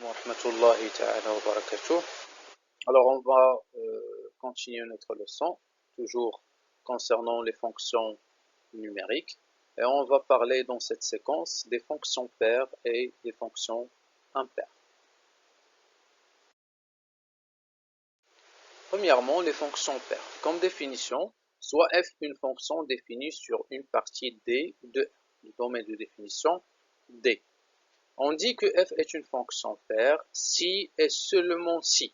wa rahmatullahi ta'ala wa barakatuh. Alors on va continuer notre leçon, toujours concernant les fonctions numériques. Et on va parler dans cette séquence des fonctions paires et des fonctions impaires. Premièrement, les fonctions paires. Comme définition, soit f une fonction définie sur une partie D de R, le domaine de définition D. On dit que f est une fonction paire si et seulement si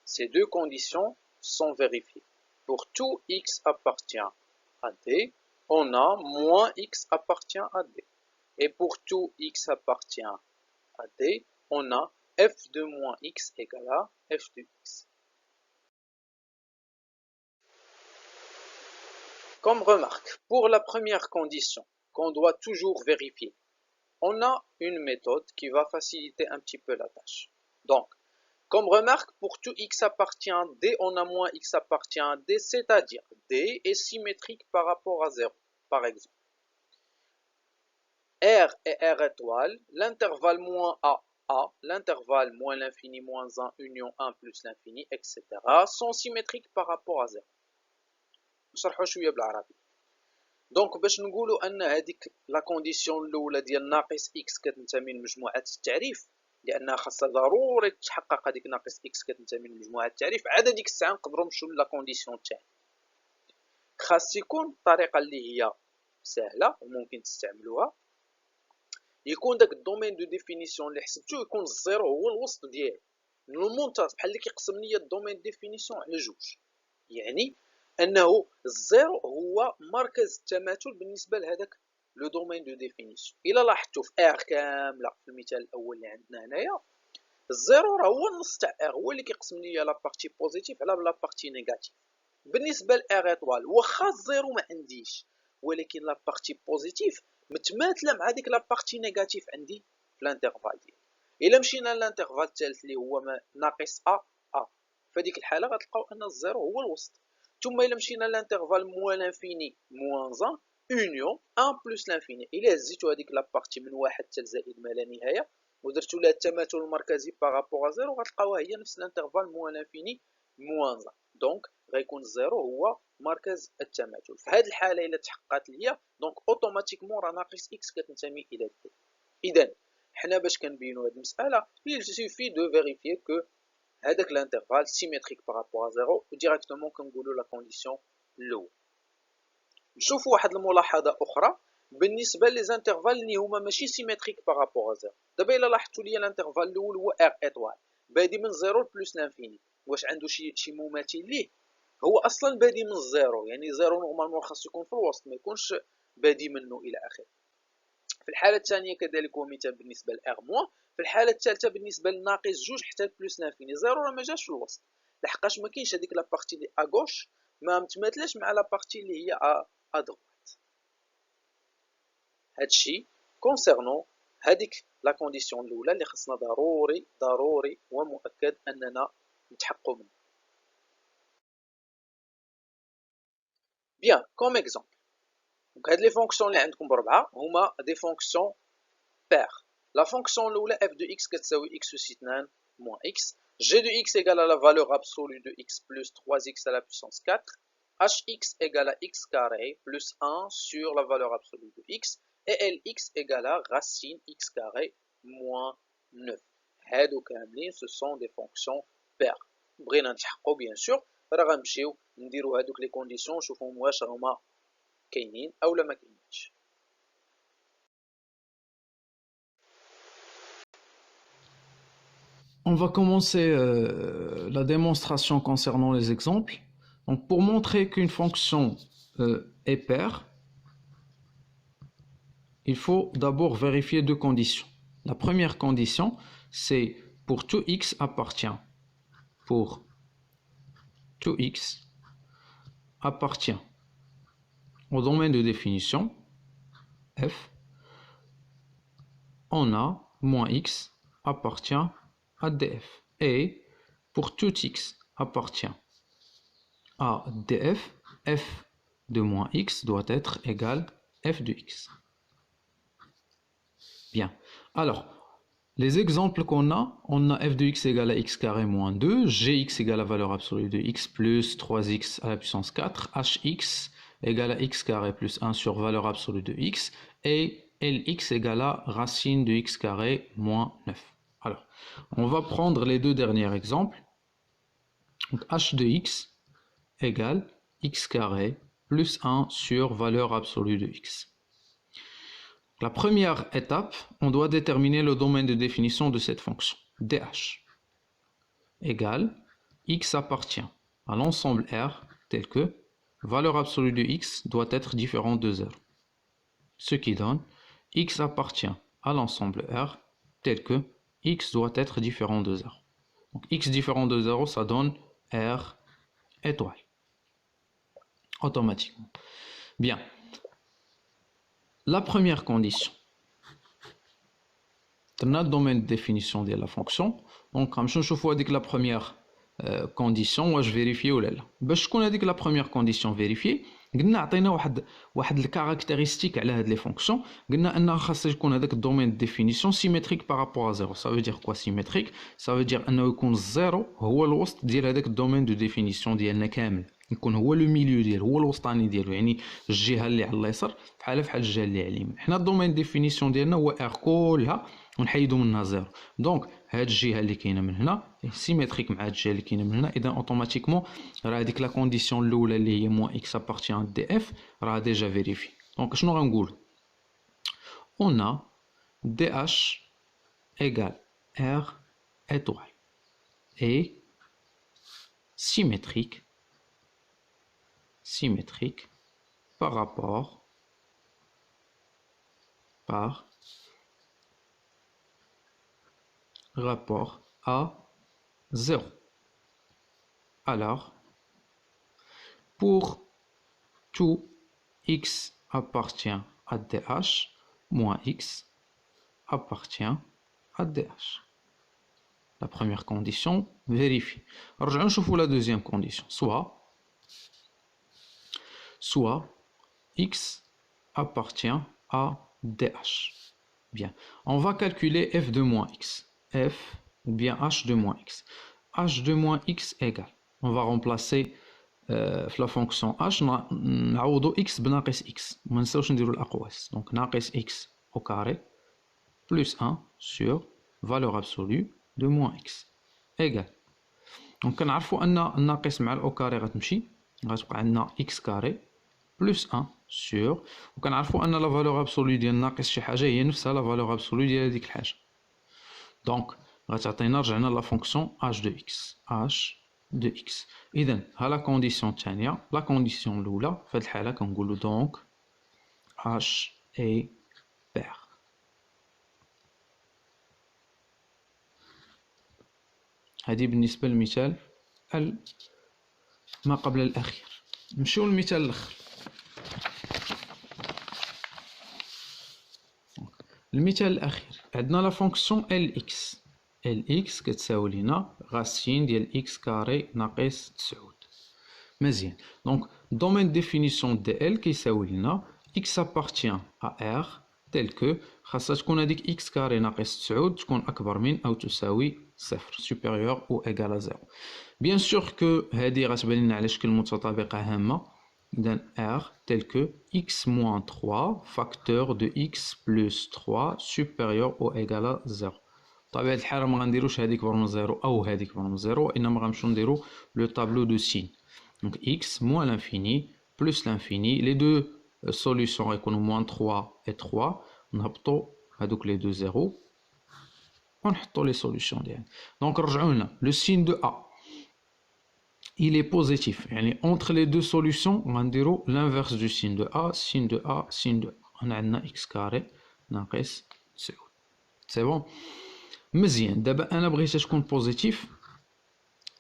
ces deux conditions sont vérifiées. Pour tout x appartient à D, on a moins x appartient à D. Et pour tout x appartient à D, on a f de moins x égale à f de x. Comme remarque, pour la première condition qu'on doit toujours vérifier, on a une méthode qui va faciliter un petit peu la tâche. Donc, comme remarque, pour tout x appartient à D, on a moins x appartient à D, c'est-à-dire D est symétrique par rapport à 0, par exemple. R et R étoile, l'intervalle moins A, l'intervalle moins l'infini moins 1, union 1 plus l'infini, etc. sont symétriques par rapport à 0. نشرحوا شويه بالعربي. دونك باش نقولوا ان هذيك لا كونديسيون الاولى ديال ناقص اكس كتنتمي لمجموعه التعريف، لانها خاصها ضروري تحقق هذيك ناقص اكس كتنتمي لمجموعه التعريف، عاد هذيك الساعه نقدروا نمشيو لا كونديسيون الثانيه. خاص يكون الطريقه اللي هي سهله وممكن تستعملوها، يكون داك الدومين دو ديفينيسيون اللي حسبتوه يكون الزيرو هو الوسط ديالو. المونتاج بحال اللي كيقسم ليا الدومين ديفينيسيون على جوج، يعني انه الزيرو هو مركز التماثل بالنسبه لهذاك لو دومين دو ديفينيسيون. الا لاحظتوا في ار كامله في المثال الاول اللي عندنا هنايا، الزيرو راه هو النص تاع ار، هو اللي كيقسم ليا لا بارتي بوزيتيف على لا بارتي نيجاتيف. بالنسبه لار ايطوال واخا الزيرو ما عنديش، ولكن لا بارتي بوزيتيف متماثله مع ديك لا بارتي نيجاتيف عندي في الانترفال ديالي. الا مشينا للانترفال الثالث اللي هو ناقص ا فديك الحاله غتلقاو ان الزيرو هو الوسط. ثم إلا مشينا لانترفال موان لانفيني موان 1 اونيون 1 بلس لانفيني، إلا هزيتو هذيك لابارتي من واحد حتى لزائد ما لا نهاية ودرتو لها التماثل المركزي بارابور زيرو، غتلقاوها هي نفس الانترفال موان لانفيني موان 1. دونك غيكون الزيرو هو مركز التماثل. في هذه الحالة إلا تحققت ليا دونك اوتوماتيكمون راه ناقص اكس كتنتمي إلى دي. إذا حنا باش كنبينو هذه المسألة il suffit de vérifier que هذاك الانترفال سيميتريك بارابور ا زيرو وديريكتومون كنقولوا لا كونديسيون الاولى. نشوفوا واحد الملاحظه اخرى بالنسبه لي زانترفال اللي هما ماشي سيميتريك بارابور ا زيرو. دابا الا لاحظتوا لي الانترفال الاول هو ار ايطوال بادي من زيرو بلس لانفيني، واش عنده شي مماثل ليه؟ هو اصلا بادي من الزيرو، يعني زيرو نورمالمون خاصو يكون في الوسط، ما يكونش بادي منه الى اخره. في الحاله الثانيه كذلك هو مثال بالنسبه لار موان. في الحاله الثالثه بالنسبه لناقص جوج حتى بلس لانفيني، زيرو راه ما جاش في الوسط لحقاش ما كاينش هذيك لابارتي اللي ا غوش ما متماثلاش مع لابارتي اللي هي ا دروات. هادشي كونسيرنون هذيك لا كونديسيون الاولى اللي خصنا ضروري ومؤكد اننا نتحققوا منها. بيان كوم اكزومبل، دونك هاد لي فونكسيون اللي عندكم بربعه هما دي فونكسيون بير. La fonction l'oula f de x كتساوي x أس 2 moins x. g de x égale à la valeur absolue de x plus 3x à la puissance 4. hx égale à x carré plus 1 sur la valeur absolue de x. Et lx égale à racine x carré moins 9. هادو كاملين ce sont des fonctions paires. بغينا نتحققوا bien sûr راه غنمشيو نديرو هادوك لي كونديسيون نشوفوهم واش هما كاينين اولا ما كاينينش. On va commencer la démonstration concernant les exemples. Donc, pour montrer qu'une fonction est paire, il faut d'abord vérifier deux conditions. La première condition, c'est pour tout x appartient. Pour tout x appartient au domaine de définition f, on a moins x appartient à df. Et pour tout x appartient à df, f de moins x doit être égal f de x. Bien. Alors, Les exemples qu'on a, on a f de x égale à x carré moins 2, gx égale à la valeur absolue de x plus 3x à la puissance 4, hx égale à x carré plus 1 sur valeur absolue de x, et lx égale à racine de x carré moins 9. Alors, on va prendre les deux derniers exemples. Donc, h de x égale x carré plus 1 sur valeur absolue de x. La première étape, on doit déterminer le domaine de définition de cette fonction. dh égale x appartient à l'ensemble R tel que valeur absolue de x doit être différente de 0. Ce qui donne x appartient à l'ensemble R tel que x doit être différent de 0. Donc x différent de 0, ça donne R étoile. Automatiquement. Bien. La première condition. On a le domaine de définition de la fonction. Donc, comme je vois que la première condition, je vérifie ou là. باش تكون هذيك la première condition vérifiée, قلنا عطينا واحد الكارactéristique على هاد لي فونكسيون. قلنا ان خاص يكون هذاك الدومين de définition symétrique par rapport à 0. Ça veut dire quoi symétrique? Ça veut dire انه يكون الزيرو هو الوسط ديال هذاك الدومين de définition ديالنا كامل. يكون هو لو ميليو ديالو، هو الوسطاني ديالو، يعني الجهه اللي على اليسار بحال الجهه اللي على اليمين. حنا الدومين ديفينيسيون ديالنا هو ار كلها ونحيدو منها زيرو. دونك هاد الجهه اللي كاينه من هنا سيميتريك مع هاد الجهه اللي كاينه من هنا، اذا اوتوماتيكمون راه هذيك لا كونديسيون الاولى اللي هي موان اكس ابارتيان دي اف راه ديجا فيريفي. دونك شنو غنقول؟ اون ا دي اش ايغال ار étoile et symétrique par rapport à 0. Alors, pour tout x appartient à dh, moins x appartient à dh. La première condition, vérifie. Alors, je vous la deuxième condition. Soit x appartient à dh. Bien. On va calculer f de moins x. F ou bien h de moins x. H de moins x égale. On va remplacer la fonction h. نعوضو x بناقص x. ما نساوش نديرو الأقواس. Donc ناقص x au carré plus 1 sur valeur absolue de moins x égale. Donc كنعرفو أن الناقص مع الأو كاري غتمشي، غتبقى عندنا x carré plus 1 sur، وكنعرفو أن لا فالور أبسولو ديال ناقص شي حاجة هي نفسها لا فالور أبسولو ديال هاديك الحاجة. دونك غتعطينا رجعنا لا فونكسيون h de x. إذا ها لا كونديسيون الثانية. لا كونديسيون الأولى في هاد الحالة كنقولو دونك h est pair. هادي بالنسبة للمثال ما قبل الأخير. نمشيو للمثال الآخر. المثال الأخير عندنا لا فونكسيون lx. lx كتساوي لينا غاسين ديال x كاري ناقص 9. مزيان. دونك دومين ديفينيسيون دي ال كيساوي لنا x appartient à r tel que خاصها تكون هذيك x كاري ناقص 9 تكون أكبر من أو تساوي 0 supérieur ou égal à 0. بيان سور كو هادي غتبان لنا على شكل متطابقة هامة. إذا r tel que x moins 3 facteur de x plus 3 supérieur ou égal à 0. بطبيعة الحال ما غنديروش هادي كبر من 0 أو هادي كبر من 0، وإنما غنمشيو نديرو لو طابلو دو سين. Donc x moins l'infini plus l'infini. Les deux solutions غيكونوا moins 3 et 3. نهبطو هادوك les deux zéros ونحطو les solutions ديالنا. Donc رجعوا لنا le signe de a il est positif. يعني entre les deux solutions غنديرو l'inverse du signe de a. Signe de a signe de a. هنا عندنا x carré ناقص 9. C'est bon. مزيان. دابا انا بغيتها تكون بوزيتيف،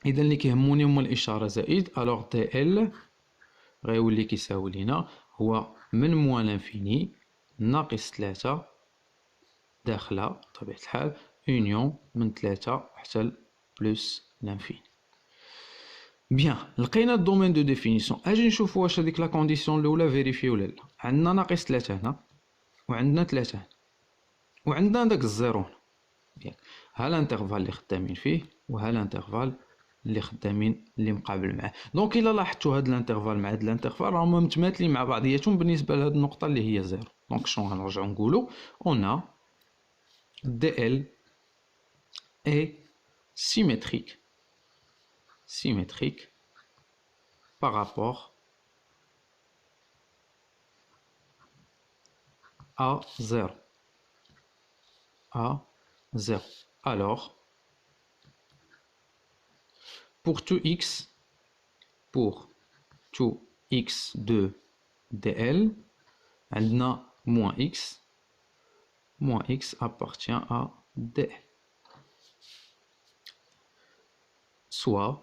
اذا اللي كيهموني هما الاشاره زائد. الوغ دي ال غيولي كيساوي لينا هو من موان لانفيني ناقص 3 داخله بطبيعه الحال اونيون من 3 حتى بلس لانفيني. بيان. لقينا الدومين دو ديفينيسيون. اجي نشوفوا واش هذيك لا كونديسيون الاولى فيريفي ولا لا. عندنا ناقص 3 هنا وعندنا 3 هنا وعندنا داك الزيرو هنا. ياك ها الانترفال اللي خدامين فيه وها الانترفال اللي خدامين اللي مقابل معاه. دونك الا لاحظتوا هاد الانترفال مع هاد الانترفال راهما متماثلين مع بعضياتهم بالنسبه لهاد النقطه اللي هي زيرو. دونك شنو غنرجعوا نقولوا اون دي ال est symétrique par rapport à 0. Alors, pour tout x de dl, on a moins x appartient à dl. Soit,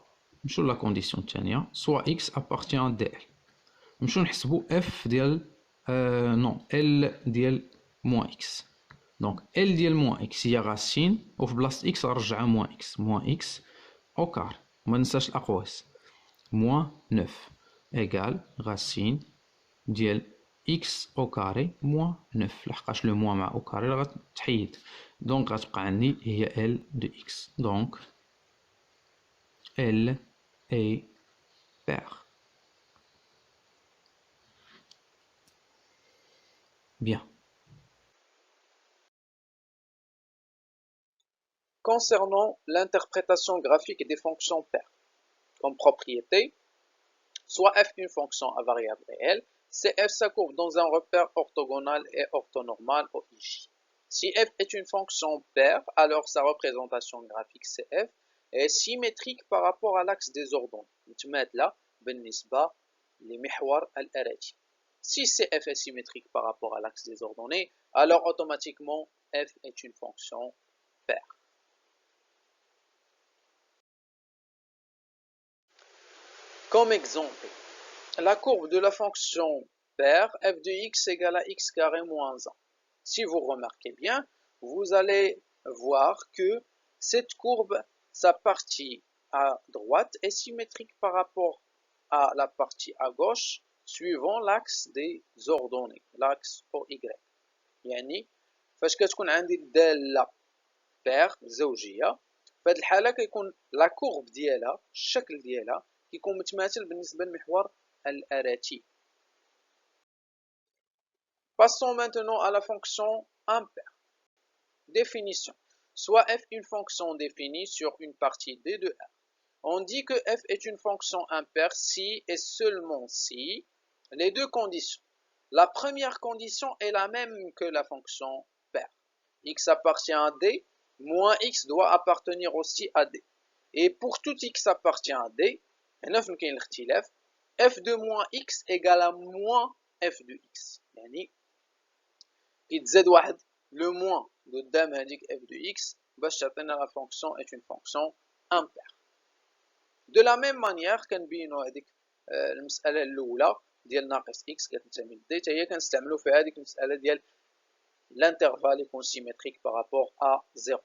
sur la condition تانية, soit x appartient à dl. نمشيو نحسبوا f ديال non l ديال moins x. Donc l ديال moins x هي غاسين وفي بلاصه x غنرجعها moins x au carré. ما ننساش الاقواس. moins 9 égale racine ديال x au carré moins 9 لحقاش لو moins مع au carré غتحيد. دونك غتبقى عندي هي l de x. Donc L est pair. Bien. Concernant l'interprétation graphique des fonctions paires, comme propriété, soit f une fonction à variable réelle, c'est f sa courbe dans un repère orthogonal et orthonormal au ij. Si f est une fonction paire, alors sa représentation graphique cf est symétrique par rapport à l'axe des ordonnées. متماثلة بالنسبة لمحور الأراتي. Si cf est symétrique par rapport à l'axe des ordonnées, alors automatiquement f est une fonction paire. Comme exemple, la courbe de la fonction paire f de x égale à x carré moins 1. Si vous remarquez bien, vous allez voir que cette courbe, sa partie à droite est symétrique par rapport à la partie à gauche suivant l'axe des ordonnées, l'axe OY. يعني فاش كتكون عندي الدالة paire زوجية في هذه الحالة كيكون لا كورب ديالها الشكل ديالها كيكون متماثل بالنسبة لمحور الأراتي. Passons maintenant à la fonction impaire. Définition. Soit f une fonction définie sur une partie d de R. On dit que f est une fonction impaire si et seulement si les deux conditions. La première condition est la même que la fonction paire. X appartient à D, moins X doit appartenir aussi à D. Et pour tout X appartient à D, f de moins X égale à moins f de X. يعني كيتزاد واحد le moins قدام هذيك f de x باش تعطينا la fonction est une fonction impaire. De la même manière كنبينوا هذيك المسألة الأولى ديال ناقص x كتنتمي ل d حتى هي كنستعملوا فيها هذيك المسألة ديال l'intervalle يكون symétrique par rapport à 0.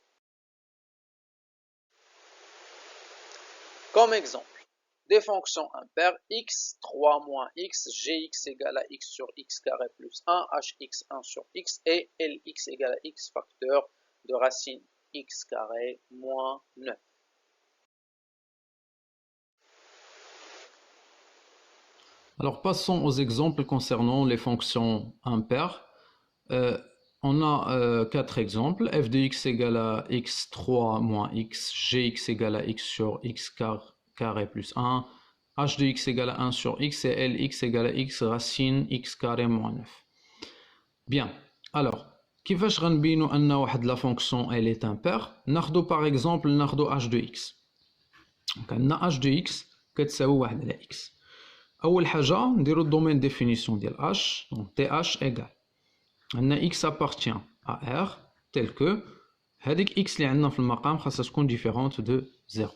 Comme exemple, des fonctions impaires x3 moins x, gx égale à x sur x carré plus 1, hx1 sur x et lx égale à x facteur de racine x carré moins 9. Alors passons aux exemples concernant les fonctions impaires. On a 4 exemples. f de x égale à x3 moins x, gx égale à x sur x carré plus 1, h de x égale à 1 sur x et lx égale à x racine x carré moins 9. Bien, alors, كيفاش غنبينوا أن واحد la fonction elle est impaire. ناخدو par exemple ناخدو h de x. Donc عندنا h de x كتساوي 1 على x. أول حاجة نديرو الدومين ديفينيسيون ديال h. Donc th égale عندنا x appartient à r tel que هذيك x اللي عندنا في المقام خاصها تكون différente de 0.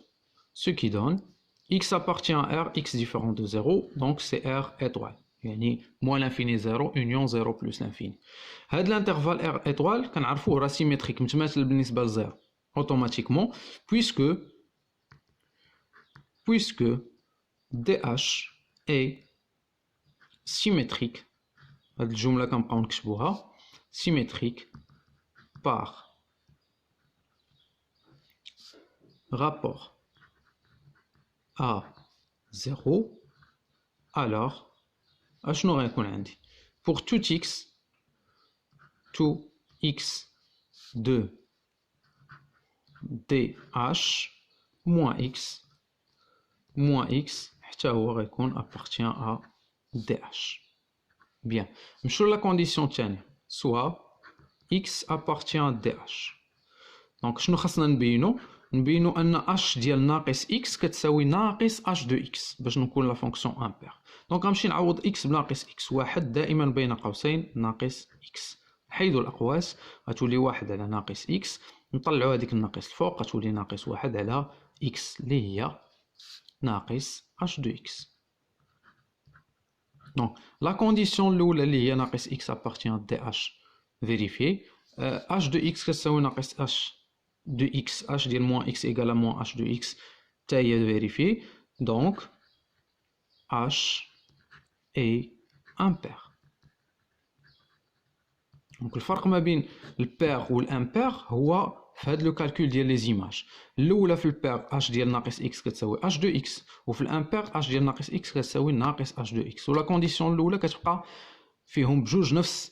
Ce qui donne x appartient à r, x différent de 0, donc c'est r étoile. يعني moins l'infini 0, union 0 plus l'infini. هذا l'intervalle r étoile كنعرفوه راه symétrique متماثل بالنسبة ل 0 automatiquement puisque dh est symétrique. هاد الجملة كنبقاو نكتبوها symétrique par rapport à 0, alors, pour tout x de dh moins x حتى هو غيكون appartient à dh. Bien, نمشيو la condition الثانية, soit x appartient à dh. دونك شنو خاصنا نبينو ان h ديال ناقص x كتساوي ناقص h دو x باش نكون لا فونكسيون امبير. دونك غنمشي نعوض x بناقص x، واحد دائما بين قوسين ناقص x، نحيدو الاقواس غتولي واحد على ناقص x، نطلعو هذيك الناقص الفوق غتولي ناقص واحد على x اللي هي ناقص h دو x. دونك لا كونديسيون الاولى اللي هي ناقص x appartient دي h فيريفي، h دو x كتساوي ناقص h de x, h ديال moins x égale à moins h de x, تا هي vérifié. Donc h est impair. Donc الفرق ما بين البير والامبير هو في هذا لو كالكول ديال لي زيماج. الاولى في البير h ديال ناقص x كتساوي h de x، وفي الامبير h ديال ناقص x كتساوي ناقص h de x، ولا كونديسيون الاولى كتبقى فيهم بجوج نفس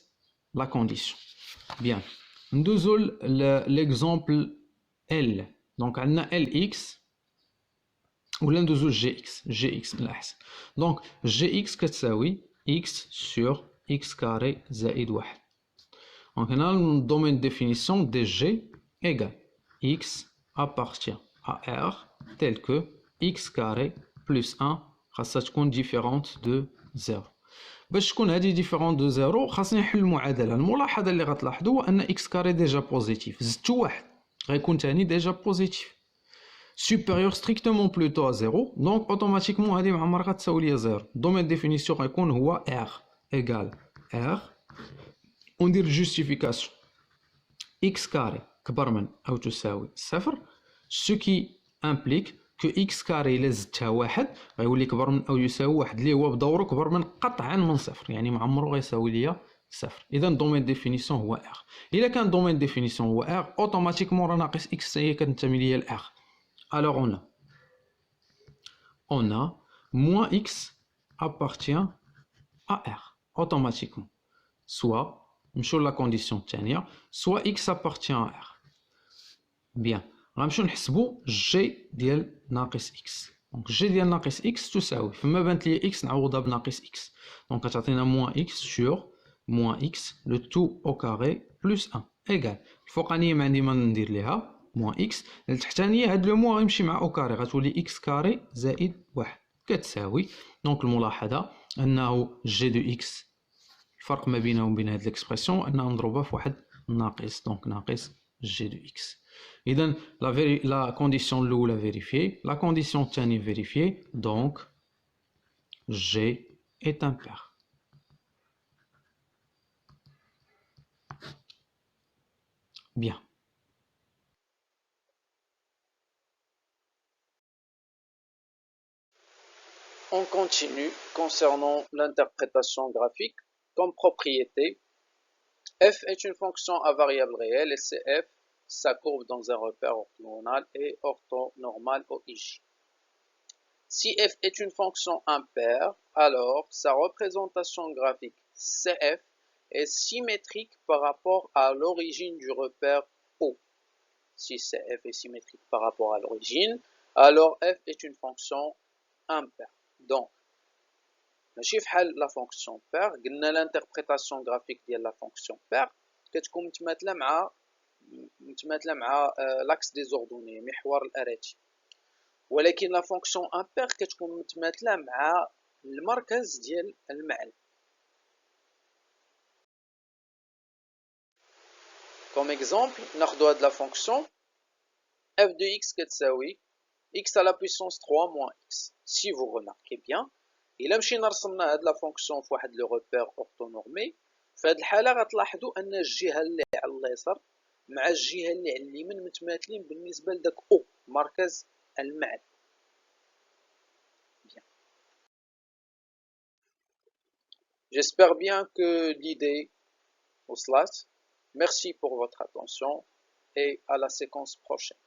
لا كونديسيون. بيان، ندوزو ليكزامبل L. Donc, on a Lx ou l'un de Gx من الأحسن. Donc, Gx كتساوي x sur x carré زائد 1. Donc, on a le domaine de définition de G égale x appartient à R tel que x carré plus 1 خاصها تكون différente de 0. باش تكون هذه ديفيرون دو 0 خاصني نحل المعادله. الملاحظه اللي غتلاحظوا هو ان x كاري ديجا بوزيتيف، زدتو واحد غيكون ثاني ديجا بوزيتيف supérieur strictement plutôt à 0، دونك اوتوماتيكمون هذه مع عمرها غتساوي ليا 0. الدومين ديفينيسيون غيكون هو r ايغال r، وندير الجوستيفيكاسيون x كاري كبر من او تساوي صفر، سو كي امبليك كو x كاري الا زدتها واحد غيولي كبر من او يساوي واحد، اللي هو بدورو كبر من قطعا من صفر، يعني ما عمرو غيساوي ليا صفر. اذا الدومين ديفينيسيون هو r. الا كان الدومين ديفينيسيون هو r اوتوماتيكمون راه ناقص x هي كتنتمي ليا ل r. alors on a moins x appartient à r automatiquement, soit نمشيو لا كونديسيون الثانيه soit x appartient à r. bien غنمشيو نحسبوا جي ديال ناقص x. دونك جي ديال ناقص x تساوي فما بانت لي x نعوضها بناقص x، دونك كتعطينا moins x sur moins x le tout au carré plus 1 ايغال الفوقانيه ما عندي ما ندير ليها moins x، التحتانيه هاد لو موان غيمشي مع او كاري غتولي x كاري زائد 1 كتساوي. دونك الملاحظه انه جي دو x الفرق ما بينه وبين هاد ليكسبرسيون انها نضربها في واحد ناقص، دونك ناقص جي دو x. إذن la condition الأولى vérifiée, la condition الثانية vérifiée, donc G est impair. Bien. On continue concernant l'interprétation graphique. Comme propriété, f est une fonction à variable réelle et cf sa courbe dans un repère orthogonal et orthonormal OIJ. Si f est une fonction impaire, alors sa représentation graphique cf est symétrique par rapport à l'origine du repère O. Si cf est symétrique par rapport à l'origine, alors f est une fonction impaire. Donc, ماشي فحال لا فونكسيون بير، قلنا لانتربريتاسيون غرافيك ديال لا فونكسيون بير كتكون متماثله مع لاكس دي زوردوني محور الاراتي، ولكن لا فونكسيون امبير كتكون متماثله مع المركز ديال المعل. كوم اكزومبل ناخذ هاد لا فونكسيون f de x كتساوي x à la puissance 3 moins x. Si vous remarquez bien, إلا مشينا رسمنا هاد لا فونكسيون في واحد لو روبير اورتونورمي، في هاد الحالة غتلاحظوا أن الجهة اللي على اليسار مع الجهة اللي على اليمين متماثلين بالنسبة لداك أو مركز المعل. J'espère bien que l'idée وصلت. Merci pour votre attention et à la séquence prochaine.